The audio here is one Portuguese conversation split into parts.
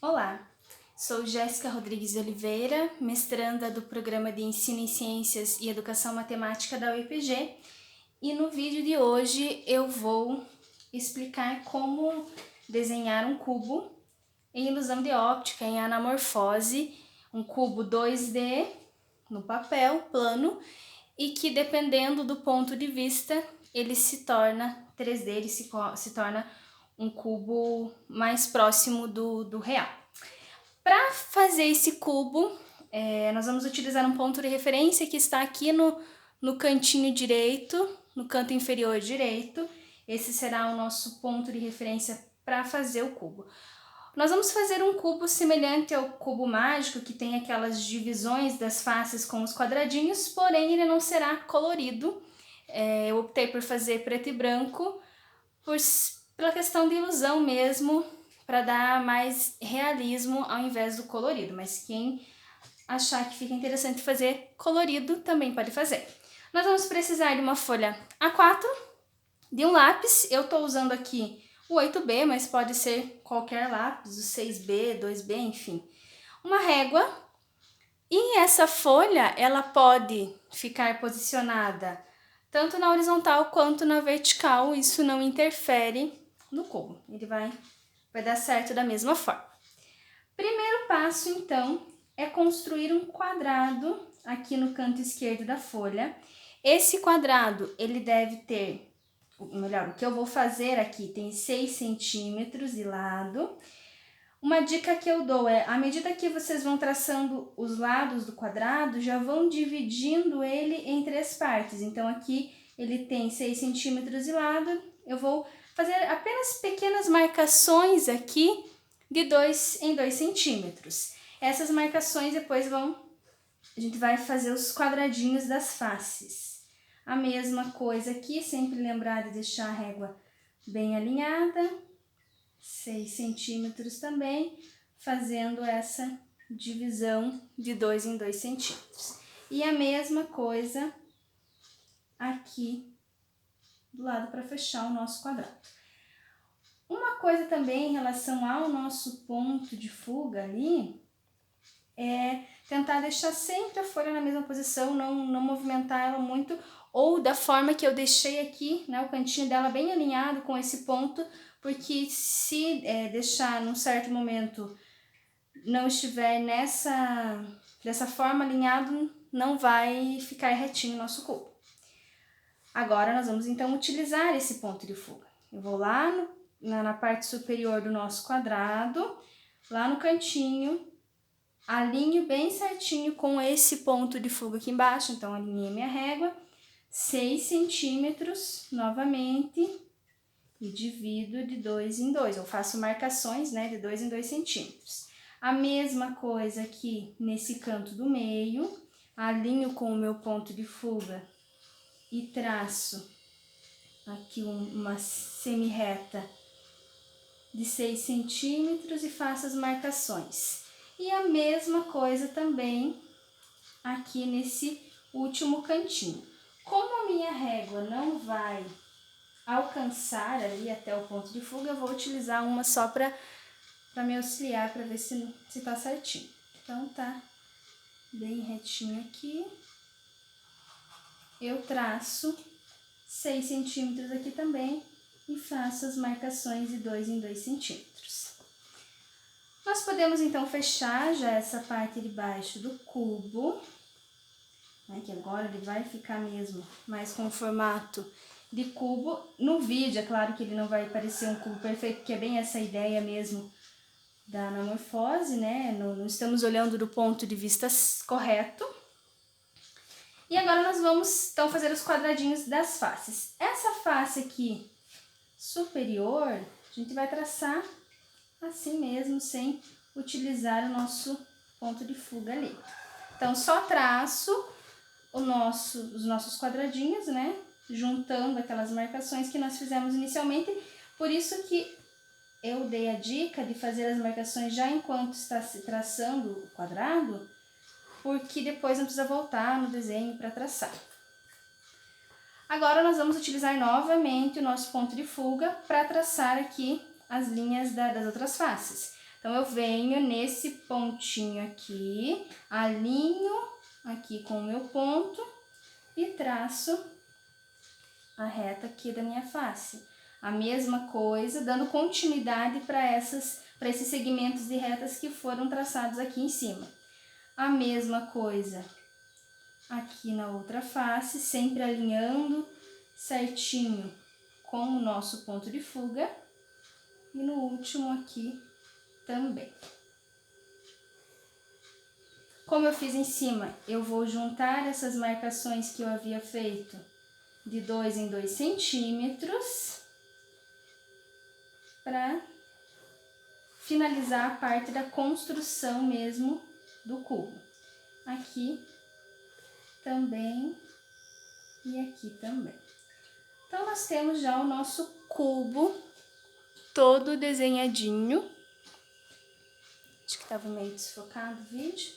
Olá, sou Jéssica Rodrigues de Oliveira, mestranda do Programa de Ensino em Ciências e Educação Matemática da UEPG, e no vídeo de hoje eu vou explicar como desenhar um cubo em ilusão de óptica, em anamorfose, um cubo 2D no papel plano e que, dependendo do ponto de vista, ele se torna 3D, ele se torna um cubo mais próximo do real. Para fazer esse cubo, nós vamos utilizar um ponto de referência que está aqui no cantinho direito, no canto inferior direito. Esse será o nosso ponto de referência para fazer o cubo. Nós vamos fazer um cubo semelhante ao cubo mágico, que tem aquelas divisões das faces com os quadradinhos, porém ele não será colorido. Eu optei por fazer preto e branco pela questão de ilusão mesmo, para dar mais realismo ao invés do colorido, mas quem achar que fica interessante fazer colorido também pode fazer. Nós vamos precisar de uma folha A4, de um lápis, eu estou usando aqui o 8B, mas pode ser qualquer lápis, o 6B, 2B, enfim. Uma régua, e essa folha ela pode ficar posicionada tanto na horizontal quanto na vertical, isso não interfere no cubo, ele vai dar certo da mesma forma. Primeiro passo, então, é construir um quadrado aqui no canto esquerdo da folha. Esse quadrado, ele deve ter, melhor, o que eu vou fazer aqui tem 6 centímetros de lado. Uma dica que eu dou é, à medida que vocês vão traçando os lados do quadrado, já vão dividindo ele em 3 partes. Então, aqui ele tem 6 centímetros de lado, eu vou fazer apenas pequenas marcações aqui de 2 em 2 centímetros. Essas marcações depois a gente vai fazer os quadradinhos das faces. A mesma coisa aqui, sempre lembrar de deixar a régua bem alinhada, 6 centímetros também, fazendo essa divisão de 2 em 2 centímetros. E a mesma coisa aqui do lado para fechar o nosso quadrado. Uma coisa também em relação ao nosso ponto de fuga ali, é tentar deixar sempre a folha na mesma posição, não movimentar ela muito, ou da forma que eu deixei aqui, né, o cantinho dela bem alinhado com esse ponto, porque se deixar num certo momento não estiver dessa forma alinhado, não vai ficar retinho o nosso cubo. Agora nós vamos então utilizar esse ponto de fuga. Eu vou lá na parte superior do nosso quadrado, lá no cantinho, alinho bem certinho com esse ponto de fuga aqui embaixo, então alinhei minha régua, 6 centímetros novamente, e divido de 2 em 2, eu faço marcações, né, de 2 em 2 centímetros. A mesma coisa aqui nesse canto do meio, alinho com o meu ponto de fuga e traço aqui uma semi-reta de 6 centímetros e faço as marcações. E a mesma coisa também aqui nesse último cantinho. Como a minha régua não vai alcançar ali até o ponto de fuga, eu vou utilizar uma só para me auxiliar, para ver se tá certinho. Então tá bem retinho aqui. Eu traço 6 centímetros aqui também e faço as marcações de 2 em 2 centímetros. Nós podemos então fechar já essa parte de baixo do cubo, né, que agora ele vai ficar mesmo mais com o formato de cubo. No vídeo, é claro que ele não vai parecer um cubo perfeito, porque é bem essa ideia mesmo da anamorfose, né? Não estamos olhando do ponto de vista correto. E agora nós vamos então fazer os quadradinhos das faces. Essa face aqui superior, a gente vai traçar assim mesmo, sem utilizar o nosso ponto de fuga ali. Então, só traço os nossos quadradinhos, né? Juntando aquelas marcações que nós fizemos inicialmente. Por isso que eu dei a dica de fazer as marcações já enquanto está se traçando o quadrado, porque depois não precisa voltar no desenho para traçar. Agora nós vamos utilizar novamente o nosso ponto de fuga para traçar aqui as linhas das outras faces. Então, eu venho nesse pontinho aqui, alinho aqui com o meu ponto e traço a reta aqui da minha face. A mesma coisa, dando continuidade para esses segmentos de retas que foram traçados aqui em cima. A mesma coisa aqui na outra face, sempre alinhando certinho com o nosso ponto de fuga. E no último aqui também. Como eu fiz em cima, eu vou juntar essas marcações que eu havia feito de 2 em 2 centímetros para finalizar a parte da construção mesmo do cubo. Aqui também e aqui também. Então, nós temos já o nosso cubo todo desenhadinho. Acho que estava meio desfocado o vídeo.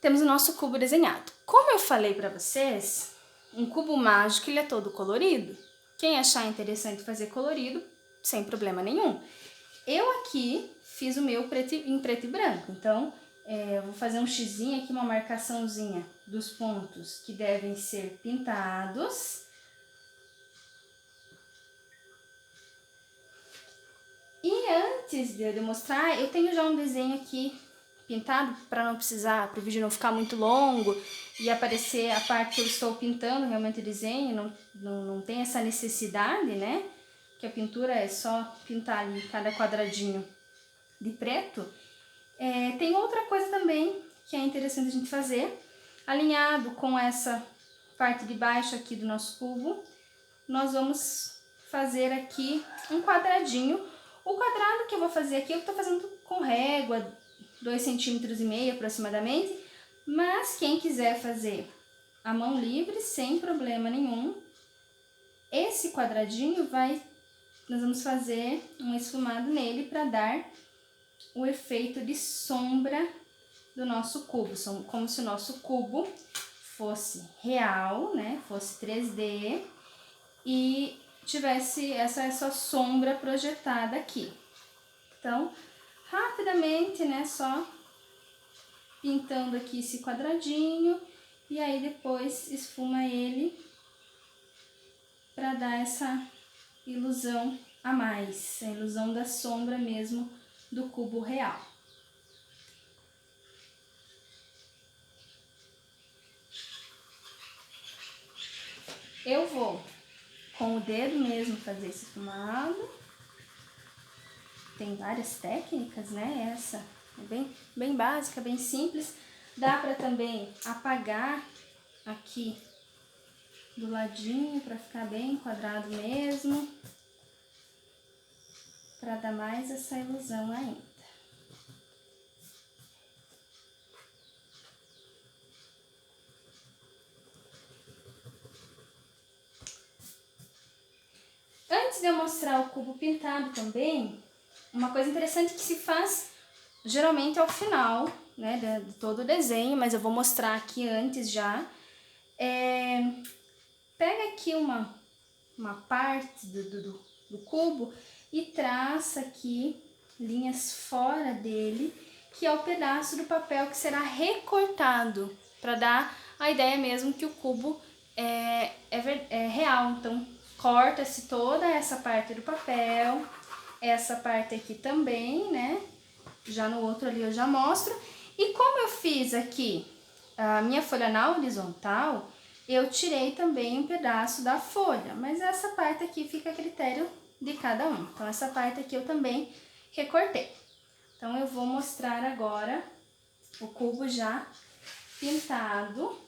Temos o nosso cubo desenhado. Como eu falei para vocês, um cubo mágico ele é todo colorido. Quem achar interessante fazer colorido, sem problema nenhum. Eu aqui fiz o meu em preto e branco, então eu vou fazer um xizinho aqui, uma marcaçãozinha dos pontos que devem ser pintados. E antes de eu mostrar, eu tenho já um desenho aqui pintado para não precisar, para o vídeo não ficar muito longo e aparecer a parte que eu estou pintando, realmente o desenho, não tem essa necessidade, né? Que a pintura é só pintar ali cada quadradinho de preto. Tem outra coisa também que é interessante a gente fazer, alinhado com essa parte de baixo aqui do nosso cubo, nós vamos fazer aqui um quadradinho. O quadrado que eu vou fazer aqui, eu estou fazendo com régua, 2,5 centímetros aproximadamente, mas quem quiser fazer a mão livre, sem problema nenhum, esse quadradinho nós vamos fazer um esfumado nele para dar o efeito de sombra do nosso cubo, como se o nosso cubo fosse real, né, fosse 3D e tivesse essa sombra projetada aqui. Então, rapidamente, né, só pintando aqui esse quadradinho e aí depois esfuma ele para dar essa ilusão a mais, a ilusão da sombra mesmo do cubo real. Eu vou com o dedo mesmo fazer esse esfumado. Tem várias técnicas, né? Essa é bem básica, bem simples. Dá para também apagar aqui do ladinho para ficar bem quadrado mesmo, para dar mais essa ilusão ainda. Antes de eu mostrar o cubo pintado também, uma coisa interessante que se faz geralmente ao final, né, de todo o desenho, mas eu vou mostrar aqui antes já. Pega aqui uma parte do cubo e traça aqui linhas fora dele, que é o pedaço do papel que será recortado, para dar a ideia mesmo que o cubo é real. Então, corta-se toda essa parte do papel, essa parte aqui também, né? Já no outro ali eu já mostro. E como eu fiz aqui a minha folha na horizontal, eu tirei também um pedaço da folha, mas essa parte aqui fica a critério de cada um. Então, essa parte aqui eu também recortei. Então, eu vou mostrar agora o cubo já pintado.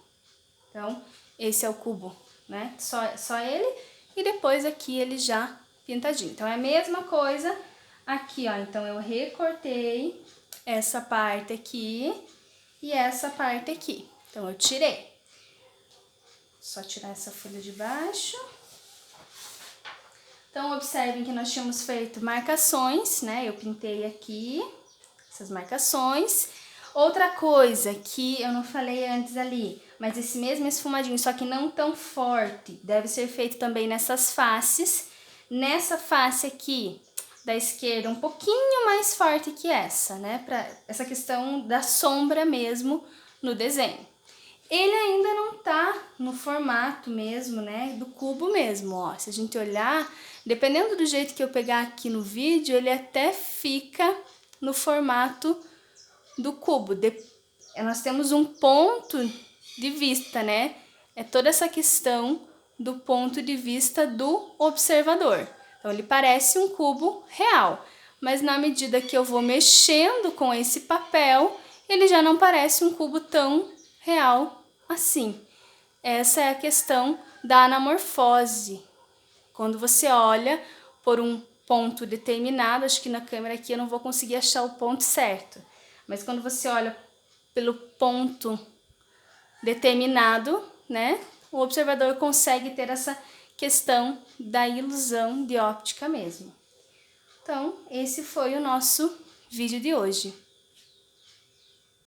Então, esse é o cubo, né? Só ele, e depois aqui ele já pintadinho. Então, é a mesma coisa aqui, ó. Então, eu recortei essa parte aqui e essa parte aqui. Então, eu tirei. Só tirar essa folha de baixo. Então, observem que nós tínhamos feito marcações, né? Eu pintei aqui essas marcações. Outra coisa que eu não falei antes ali, mas esse mesmo esfumadinho, só que não tão forte, deve ser feito também nessas faces. Nessa face aqui, da esquerda um pouquinho mais forte que essa, né? Para essa questão da sombra mesmo no desenho. Ele ainda não tá no formato mesmo, né? Do cubo mesmo, ó. Se a gente olhar, dependendo do jeito que eu pegar aqui no vídeo, ele até fica no formato do cubo. Nós temos um ponto de vista, né? É toda essa questão do ponto de vista do observador. Então, ele parece um cubo real, mas na medida que eu vou mexendo com esse papel, ele já não parece um cubo tão real assim. Essa é a questão da anamorfose. Quando você olha por um ponto determinado, acho que na câmera aqui eu não vou conseguir achar o ponto certo, mas quando você olha pelo ponto determinado, né, o observador consegue ter essa questão da ilusão de óptica mesmo. Então, esse foi o nosso vídeo de hoje.